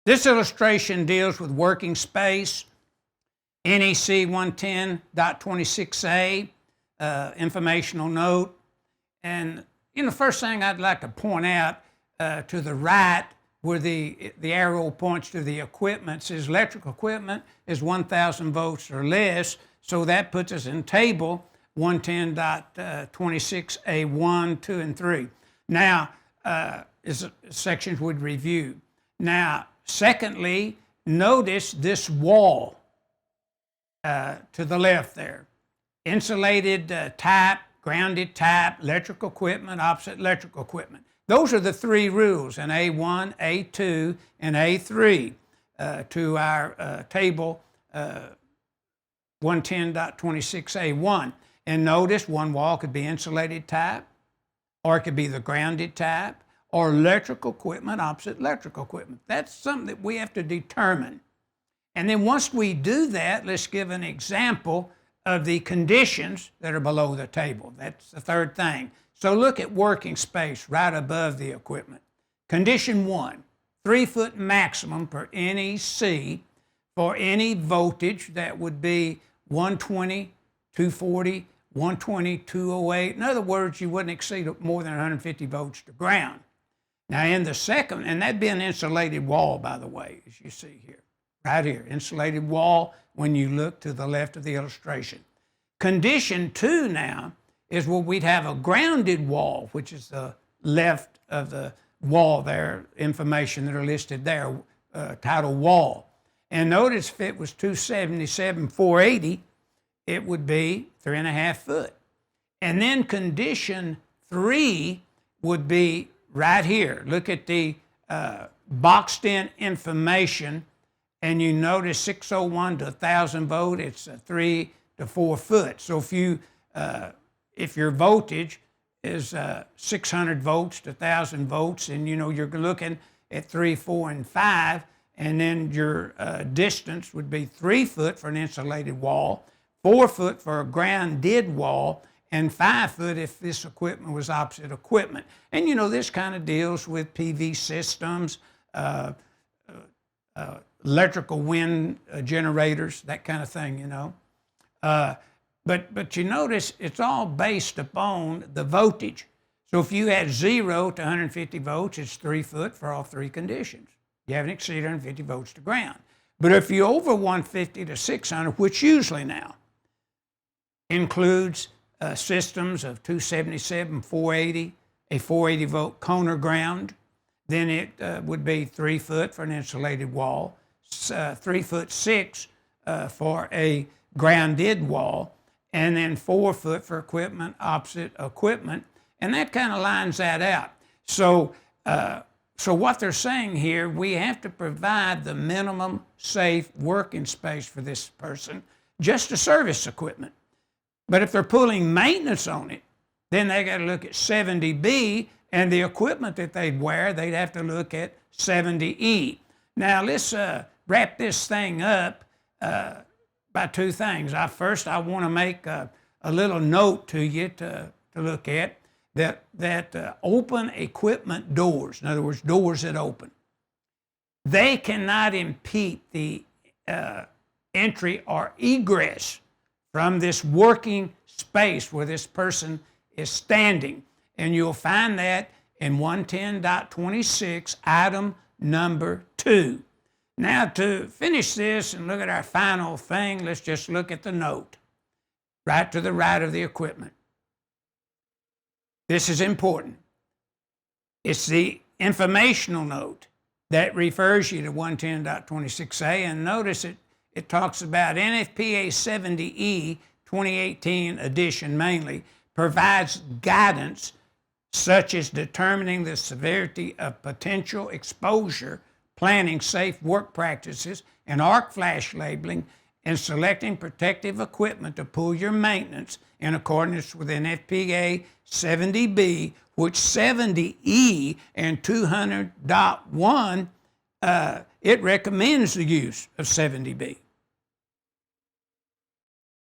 This illustration deals with working space, NEC 110.26a, informational note. And the first thing I'd like to point out to the right where the arrow points to the equipment says electrical equipment is 1,000 volts or less. So that puts us in table 110.26A1, 2, and 3. Now, sections would review. Now, secondly, notice this wall to the left there. Insulated type, grounded type, electrical equipment, opposite electrical equipment. Those are the three rules in A1, A2, and A3 to our table 110.26A1. And notice one wall could be insulated type, or it could be the grounded type, or electrical equipment, opposite electrical equipment. That's something that we have to determine. And then once we do that, let's give an example of the conditions that are below the table. That's the third thing. So look at working space right above the equipment. Condition 1, 3 foot maximum per NEC for any voltage that would be 120, 240, 120, 208. In other words, you wouldn't exceed more than 150 volts to ground. Now in the second, and that'd be an insulated wall, by the way, as you see here, right here, insulated wall when you look to the left of the illustration. Condition 2 now is where we'd have a grounded wall, which is the left of the wall there, information that are listed there, titled wall. And notice if it was 277, 480, it would be 3.5 foot. And then condition 3 would be right here. Look at the boxed in information, and you notice 601 to 1,000 volt, it's 3 to 4 foot. So if your voltage is 600 volts to 1,000 volts, and you're looking at 3, 4, and 5, and then your distance would be 3 foot for an insulated wall, 4 foot for a grounded wall, and 5 foot if this equipment was opposite equipment. And this kind of deals with PV systems, electrical wind generators, that kind of thing, But you notice it's all based upon the voltage. So if you had 0 to 150 volts, it's 3 foot for all three conditions. You haven't exceeded 150 volts to ground. But if you're over 150 to 600, which usually now includes systems of 277, 480, a 480 volt cone ground, then it would be 3 foot for an insulated wall, 3 foot 6 for a grounded wall, and then 4 foot for equipment, opposite equipment, and that kind of lines that out. So what they're saying here, we have to provide the minimum safe working space for this person just to service equipment. But if they're pulling maintenance on it, then they got to look at 70B, and the equipment that they'd wear, they'd have to look at 70E. Now let's wrap this thing up by two things. First, I want to make a little note to you to look at that open equipment doors, in other words, doors that open, they cannot impede the entry or egress from this working space where this person is standing. And you'll find that in 110.26, item number 2. Now to finish this and look at our final thing, let's just look at the note right to the right of the equipment. This is important. It's the informational note that refers you to 110.26a, and notice it talks about NFPA 70E 2018 edition mainly provides guidance such as determining the severity of potential exposure, planning safe work practices, and arc flash labeling, and selecting protective equipment to pull your maintenance in accordance with NFPA 70B, which 70E and 200.1, it recommends the use of 70B.